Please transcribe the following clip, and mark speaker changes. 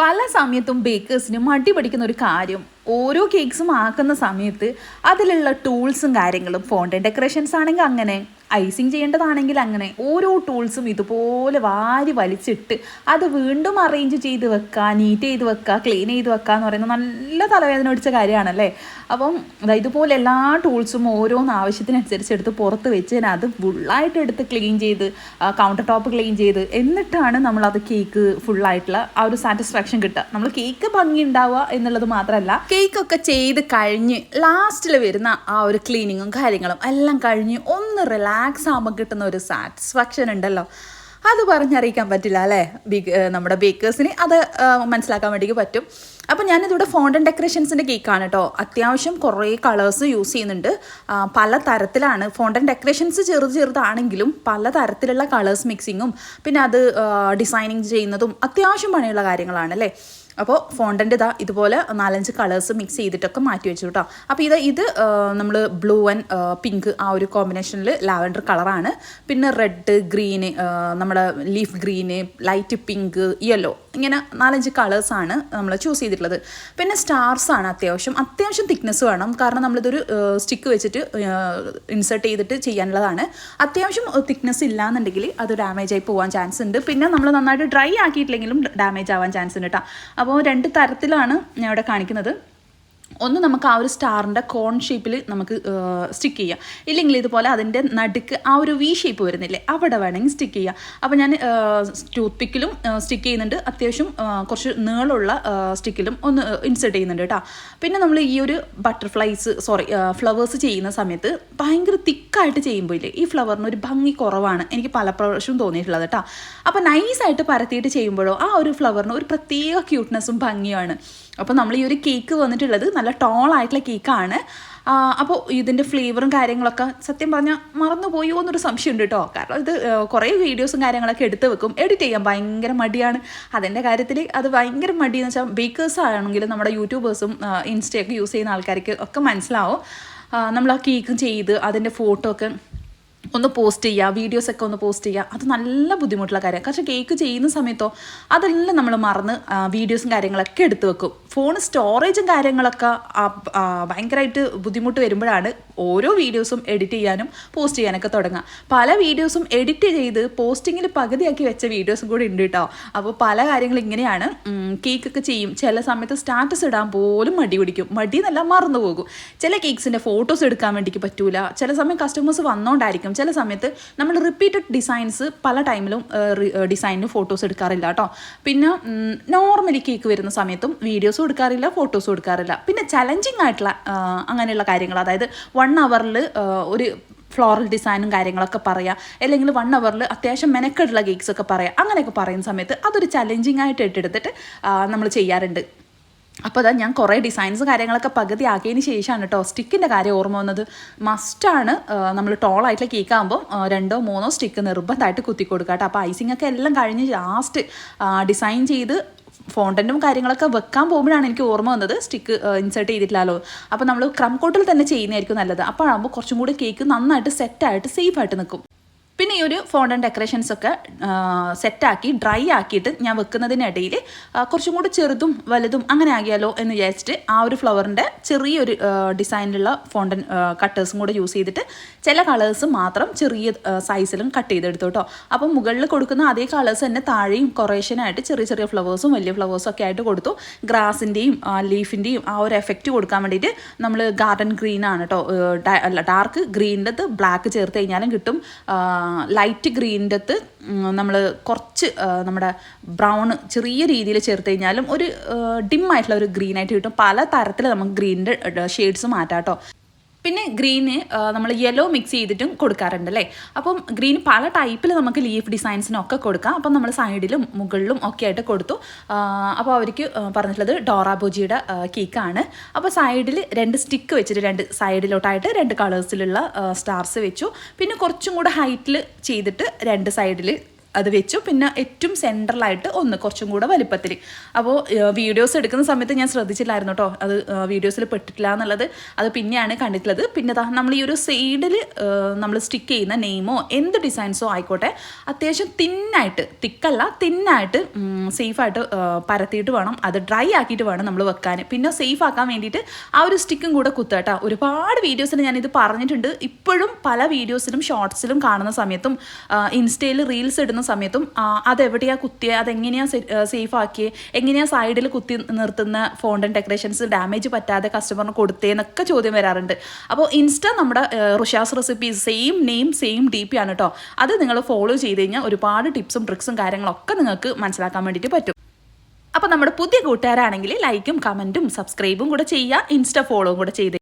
Speaker 1: പല സമയത്തും ബേക്കേഴ്സിന് മടി പഠിക്കുന്ന ഒരു കാര്യം ഓരോ കേക്ക്സും ആക്കുന്ന സമയത്ത് അതിലുള്ള ടൂൾസും കാര്യങ്ങളും ഫോണ്ടൻ ഡെക്കറേഷൻസ് ആണെങ്കിൽ അങ്ങനെ ഐസിങ് ചെയ്യേണ്ടതാണെങ്കിൽ അങ്ങനെ ഓരോ ടൂൾസും ഇതുപോലെ വാരി വലിച്ചിട്ട് അത് വീണ്ടും അറേഞ്ച് ചെയ്ത് വെക്കുക, നീറ്റ് ചെയ്ത് വെക്കുക, ക്ലീൻ ചെയ്ത് വെക്കുക എന്ന് പറയുന്നത് നല്ല തലവേദന പിടിച്ച കാര്യമാണല്ലേ. അപ്പം ഇതുപോലെ എല്ലാ ടൂൾസും ഓരോന്ന് ആവശ്യത്തിനനുസരിച്ച് എടുത്ത് പുറത്ത് വെച്ച് അത് ഫുള്ളായിട്ട് എടുത്ത് ക്ലീൻ ചെയ്ത് കൗണ്ടർ ടോപ്പ് ക്ലീൻ ചെയ്ത് എന്നിട്ടാണ് നമ്മളത് കേക്ക് ഫുള്ളായിട്ടുള്ള ആ ഒരു സാറ്റിസ്ഫാക്ഷൻ കിട്ടുക. നമ്മൾ കേക്ക് ഭംഗി ഉണ്ടാവുക എന്നുള്ളത് മാത്രമല്ല, കേക്കൊക്കെ ചെയ്ത് കഴിഞ്ഞ് ലാസ്റ്റിൽ വരുന്ന ആ ഒരു ക്ലീനിങ്ങും കാര്യങ്ങളും എല്ലാം കഴിഞ്ഞ് ഒന്ന് റിലാക്സ് ആകുമ്പോൾ കിട്ടുന്ന ഒരു സാറ്റിസ്ഫാക്ഷൻ ഉണ്ടല്ലോ, അത് പറഞ്ഞറിയിക്കാൻ പറ്റില്ല അല്ലേ. നമ്മുടെ ബേക്കേഴ്സിന് അത് മനസ്സിലാക്കാൻ വേണ്ടിയിട്ട് പറ്റും. അപ്പം ഞാനിതിവിടെ ഫോണ്ടൻ ഡെക്കറേഷൻസിൻ്റെ കേക്കാണ് കേട്ടോ. അത്യാവശ്യം കുറേ കളേഴ്സ് യൂസ് ചെയ്യുന്നുണ്ട്. പല തരത്തിലാണ് ഫോണ്ടൻ ഡെക്കറേഷൻസ്, ചെറുതാണെങ്കിലും പല തരത്തിലുള്ള കളേഴ്സ് മിക്സിങ്ങും പിന്നെ അത് ഡിസൈനിങ് ചെയ്യുന്നതും അത്യാവശ്യം പണിയുള്ള കാര്യങ്ങളാണ് അല്ലേ. അപ്പോൾ ഫോണ്ടൻ്റെ ഇതുപോലെ 4-5 കളേഴ്സ് മിക്സ് ചെയ്തിട്ടൊക്കെ മാറ്റി വെച്ചു കേട്ടോ. അപ്പോൾ ഇത് നമ്മൾ ബ്ലൂ ആൻഡ് പിങ്ക് ആ ഒരു കോമ്പിനേഷനിൽ ലാവൻഡർ കളറാണ്. പിന്നെ റെഡ്, ഗ്രീന്, നമ്മുടെ leaf green, light pink, yellow, ഇങ്ങനെ 4-5 കളേഴ്സാണ് നമ്മൾ ചൂസ് ചെയ്തിട്ടുള്ളത്. പിന്നെ സ്റ്റാർസാണ് അത്യാവശ്യം തിക്നെസ് വേണം, കാരണം നമ്മളിതൊരു സ്റ്റിക്ക് വെച്ചിട്ട് ഇൻസേർട്ട് ചെയ്തിട്ട് ചെയ്യാനുള്ളതാണ്. അത്യാവശ്യം തിക്നെസ് ഇല്ലാന്നുണ്ടെങ്കിൽ അത് ഡാമേജ് ആയി പോകാൻ ചാൻസ് ഉണ്ട്. പിന്നെ നമ്മൾ നന്നായിട്ട് ഡ്രൈ ആക്കിയിട്ടില്ലെങ്കിലും ഡാമേജ് ആവാൻ ചാൻസ് ഉണ്ട് കേട്ടോ. അപ്പോൾ 2 തരത്തിലാണ് ഞാൻ ഇവിടെ കാണിക്കുന്നത്. ഒന്ന് നമുക്ക് ആ ഒരു സ്റ്റാറിൻ്റെ കോൺ ഷേപ്പിൽ നമുക്ക് സ്റ്റിക്ക് ചെയ്യാം, ഇല്ലെങ്കിൽ ഇതുപോലെ അതിൻ്റെ നടുക്ക് ആ ഒരു വി ഷേപ്പ് വരുന്നില്ലേ, അവിടെ വേണമെങ്കിൽ സ്റ്റിക്ക് ചെയ്യാം. അപ്പോൾ ഞാൻ ടൂത്ത് പിക്കിലും സ്റ്റിക്ക് ചെയ്യുന്നുണ്ട്, അത്യാവശ്യം കുറച്ച് നീളമുള്ള സ്റ്റിക്കിലും ഒന്ന് ഇൻസേർട്ട് ചെയ്യുന്നുണ്ട് കേട്ടോ. പിന്നെ നമ്മൾ ഈ ഒരു ഫ്ലവേഴ്സ് ചെയ്യുന്ന സമയത്ത് ഭയങ്കര തിക്കായിട്ട് ചെയ്യുമ്പോൾ ഇല്ലേ, ഈ ഫ്ലവറിന് ഒരു ഭംഗി കുറവാണ് എനിക്ക് പല പ്രാവശ്യവും തോന്നിയിട്ടുള്ളത് കേട്ടോ. അപ്പോൾ നൈസായിട്ട് പരത്തിയിട്ട് ചെയ്യുമ്പോഴോ ആ ഒരു ഫ്ലവറിന് ഒരു പ്രത്യേക ക്യൂട്ട്നെസ്സും ഭംഗിയാണ്. അപ്പോൾ നമ്മൾ ഈ ഒരു കേക്ക് വന്നിട്ടുള്ളത് നല്ല ടോളായിട്ടുള്ള കേക്കാണ്. അപ്പോൾ ഇതിൻ്റെ ഫ്ലേവറും കാര്യങ്ങളൊക്കെ സത്യം പറഞ്ഞാൽ മറന്നുപോയോ എന്നൊരു സംശയമുണ്ട് കേട്ടോ. കാരണം ഇത് കുറേ വീഡിയോസും കാര്യങ്ങളൊക്കെ എടുത്ത് വെക്കും, എഡിറ്റ് ചെയ്യാൻ ഭയങ്കര മടിയാണ്. അതിൻ്റെ കാര്യത്തിൽ അത് ഭയങ്കര മടിയെന്ന് വെച്ചാൽ ബേക്കേഴ്സ് ആണെങ്കിലും നമ്മുടെ യൂട്യൂബേഴ്സും ഇൻസ്റ്റയൊക്കെ യൂസ് ചെയ്യുന്ന ആൾക്കാർക്ക് ഒക്കെ മനസ്സിലാവും. നമ്മൾ ആ കേക്ക് ചെയ്ത് അതിൻ്റെ ഫോട്ടോ ഒക്കെ ഒന്ന് പോസ്റ്റ് ചെയ്യുക, വീഡിയോസൊക്കെ ഒന്ന് പോസ്റ്റ് ചെയ്യുക, അത് നല്ല ബുദ്ധിമുട്ടുള്ള കാര്യമാണ്. പക്ഷേ കേക്ക് ചെയ്യുന്ന സമയത്തോ അതെല്ലാം നമ്മൾ മറന്ന് വീഡിയോസും കാര്യങ്ങളൊക്കെ എടുത്ത് വെക്കും. ഫോൺ സ്റ്റോറേജും കാര്യങ്ങളൊക്കെ ഭയങ്കരമായിട്ട് ബുദ്ധിമുട്ട് വരുമ്പോഴാണ് ഓരോ വീഡിയോസും എഡിറ്റ് ചെയ്യാനും പോസ്റ്റ് ചെയ്യാനൊക്കെ തുടങ്ങുക. പല വീഡിയോസും എഡിറ്റ് ചെയ്ത് പോസ്റ്റിങ്ങിൽ പകുതിയാക്കി വെച്ച വീഡിയോസും കൂടി ഉണ്ട് കേട്ടോ. അപ്പോൾ പല കാര്യങ്ങളും ഇങ്ങനെയാണ്. കേക്കൊക്കെ ചെയ്യും, ചില സമയത്ത് സ്റ്റാറ്റസ് ഇടാൻ പോലും മടി പിടിക്കും. മടി എന്നല്ല, മറന്നു പോകും. ചില കേക്ക്സിൻ്റെ ഫോട്ടോസ് എടുക്കാൻ വേണ്ടിക്ക് പറ്റൂല. ചില സമയം കസ്റ്റമേഴ്സ് വന്നുകൊണ്ടായിരിക്കും. ചില സമയത്ത് നമ്മൾ റിപ്പീറ്റഡ് ഡിസൈൻസ് പല ടൈമിലും ഡിസൈനിന് ഫോട്ടോസ് എടുക്കാറില്ല കേട്ടോ. പിന്നെ നോർമലി കേക്ക് വരുന്ന സമയത്തും വീഡിയോസും എടുക്കാറില്ല, ഫോട്ടോസും എടുക്കാറില്ല. പിന്നെ ചലഞ്ചിങ് ആയിട്ടുള്ള അങ്ങനെയുള്ള കാര്യങ്ങൾ, അതായത് 1 hourൽ ഒരു ഫ്ലോറൽ ഡിസൈനും കാര്യങ്ങളൊക്കെ പറയാം, അല്ലെങ്കിൽ 1 hourൽ അത്യാവശ്യം മെനക്കെട്ടുള്ള കേക്ക്സൊക്കെ പറയാം. അങ്ങനെയൊക്കെ പറയുന്ന സമയത്ത് അതൊരു ചലഞ്ചിങ് ആയിട്ട് എടുത്തിട്ട് നമ്മൾ ചെയ്യാറുണ്ട്. അപ്പോൾ ഞാൻ കുറേ ഡിസൈൻസ് കാര്യങ്ങളൊക്കെ പകുതി ആക്കിയതിന് ശേഷമാണ് കേട്ടോ സ്റ്റിക്കിൻ്റെ കാര്യം ഓർമ്മ വന്നത്. മസ്റ്റാണ് നമ്മൾ ടോളായിട്ടുള്ള കേക്ക് ആകുമ്പോൾ 2-3 സ്റ്റിക്ക് നിർബന്ധമായിട്ട് കുത്തി കൊടുക്കുക കേട്ടോ. അപ്പോൾ ഐസിങ്ങൊക്കെ എല്ലാം കഴിഞ്ഞ് ലാസ്റ്റ് ഡിസൈൻ ചെയ്ത് ഫോണ്ടൻറ്റും കാര്യങ്ങളൊക്കെ വെക്കാൻ പോകുമ്പോഴാണ് എനിക്ക് ഓർമ്മ വന്നത് സ്റ്റിക്ക് ഇൻസേർട്ട് ചെയ്തിട്ടില്ലല്ലോ. അപ്പോൾ നമ്മൾ ക്രം കോട്ടിൽ തന്നെ ചെയ്യുന്നതായിരിക്കും നല്ലത്. അപ്പോഴാകുമ്പോൾ കുറച്ചും കൂടി കേക്ക് നന്നായിട്ട് സെറ്റായിട്ട് സേഫായിട്ട് നിൽക്കും. പിന്നെ ഈ ഒരു ഫോണ്ടൻ ഡെക്കറേഷൻസൊക്കെ സെറ്റാക്കി ഡ്രൈ ആക്കിയിട്ട് ഞാൻ വെക്കുന്നതിനിടയിൽ കുറച്ചും കൂടി ചെറുതും വലുതും അങ്ങനെ ആകിയാലോ എന്ന് വിചാരിച്ചിട്ട് ആ ഒരു ഫ്ലവറിൻ്റെ ചെറിയൊരു ഡിസൈനിലുള്ള ഫോണ്ടൻ കട്ടേഴ്സും കൂടെ യൂസ് ചെയ്തിട്ട് ചില കളേഴ്സ് മാത്രം ചെറിയ സൈസിലും കട്ട് ചെയ്തെടുത്തു കേട്ടോ. അപ്പം മുകളിൽ കൊടുക്കുന്ന അതേ കളേഴ്സ് തന്നെ താഴെയും കൊറേഷനായിട്ട് ചെറിയ ഫ്ലവേഴ്സും വലിയ ഫ്ലവേഴ്സും ഒക്കെ ആയിട്ട് കൊടുത്തു. ഗ്രാസിൻ്റെയും ലീഫിൻ്റെയും ആ ഒരു എഫക്റ്റ് കൊടുക്കാൻ വേണ്ടിയിട്ട് നമ്മൾ ഗാർഡൻ ഗ്രീനാണ് കേട്ടോ, ഡാർക്ക് ഗ്രീനിൻ്റെ ബ്ലാക്ക് ചേർത്ത് കഴിഞ്ഞാലും കിട്ടും. ലൈറ്റ് ഗ്രീനിൻ്റെ നമ്മൾ കുറച്ച് നമ്മുടെ ബ്രൗൺ ചെറിയ രീതിയിൽ ചേർത്ത് കഴിഞ്ഞാലും ഒരു ഡിമ്മായിട്ടുള്ള ഒരു ഗ്രീനായിട്ട് കിട്ടും. പല തരത്തിൽ നമുക്ക് ഗ്രീനിൻ്റെ ഷെയ്ഡ്സ് മാറ്റാം കേട്ടോ. പിന്നെ ഗ്രീന് നമ്മൾ യെല്ലോ മിക്സ് ചെയ്തിട്ടും കൊടുക്കാറുണ്ട് അല്ലേ. അപ്പം ഗ്രീൻ പല ടൈപ്പിൽ നമുക്ക് ലീഫ് ഡിസൈൻസിനൊക്കെ കൊടുക്കാം. അപ്പം നമ്മൾ സൈഡിലും മുകളിലും ഒക്കെ ആയിട്ട് കൊടുത്തു. അപ്പോൾ അവർക്ക് പറഞ്ഞിട്ടുള്ളത് ഡോറ ബുജിയുടെ കേക്കാണ്. അപ്പോൾ സൈഡിൽ 2 സ്റ്റിക്ക് വെച്ചിട്ട് 2 സൈഡിലോട്ടായിട്ട് 2 കളേഴ്സിലുള്ള സ്റ്റാർസ് വെച്ചു. പിന്നെ കുറച്ചും കൂടെ ഹൈറ്റിൽ ചെയ്തിട്ട് 2 സൈഡിൽ അത് വെച്ചു. പിന്നെ ഏറ്റവും സെൻട്രലായിട്ട് ഒന്ന് കുറച്ചും കൂടെ വലിപ്പത്തിൽ. അപ്പോൾ വീഡിയോസ് എടുക്കുന്ന സമയത്ത് ഞാൻ ശ്രദ്ധിച്ചില്ലായിരുന്നു കേട്ടോ, അത് വീഡിയോസിൽ പെട്ടിട്ടില്ല എന്നുള്ളത്. അത് പിന്നെയാണ് കണ്ടിട്ടുള്ളത്. പിന്നെ നമ്മൾ ഈ ഒരു സൈഡിൽ നമ്മൾ സ്റ്റിക്ക് ചെയ്യുന്ന നെയിമോ എന്ത് ഡിസൈൻസോ ആയിക്കോട്ടെ, അത്യാവശ്യം തിന്നായിട്ട്, തിക്കല്ല തിന്നായിട്ട് സേഫായിട്ട് പരത്തിയിട്ട് വേണം, അത് ഡ്രൈ ആക്കിയിട്ട് വേണം നമ്മൾ വെക്കാൻ. പിന്നെ സേഫ് ആക്കാൻ വേണ്ടിയിട്ട് ആ ഒരു സ്റ്റിക്കും കൂടെ കുത്തുക. ഒരുപാട് വീഡിയോസിൽ ഞാനിത് പറഞ്ഞിട്ടുണ്ട്. ഇപ്പോഴും പല വീഡിയോസിലും ഷോർട്സിലും കാണുന്ന സമയത്തും ഇൻസ്റ്റയിൽ റീൽസ് ഇടുന്ന സമയത്തും അതെവിടെയാണ് കുത്തിയത്, അതെങ്ങനെയാണ് സേഫ് ആക്കിയത്, എങ്ങനെയാണ് സൈഡിൽ കുത്തി നിർത്തുന്ന ഫോണ്ടൻ ഡെക്കറേഷൻസ് ഡാമേജ് പറ്റാതെ കസ്റ്റമറിന് കൊടുത്തേന്നൊക്കെ ചോദ്യം വരാറുണ്ട്. അപ്പോൾ ഇൻസ്റ്റ നമ്മുടെ Rusha's recipes same name same DP ആണ് കേട്ടോ. അത് നിങ്ങൾ ഫോളോ ചെയ്ത് കഴിഞ്ഞാൽ ഒരുപാട് ടിപ്സും ട്രിക്സും കാര്യങ്ങളൊക്കെ നിങ്ങൾക്ക് മനസ്സിലാക്കാൻ വേണ്ടിയിട്ട് പറ്റും. അപ്പോൾ നമ്മുടെ പുതിയ കൂട്ടുകാരാണെങ്കിൽ ലൈക്കും കമൻറ്റും സബ്സ്ക്രൈബും കൂടെ ചെയ്യുക, ഇൻസ്റ്റ ഫോളോയും കൂടെ ചെയ്ത്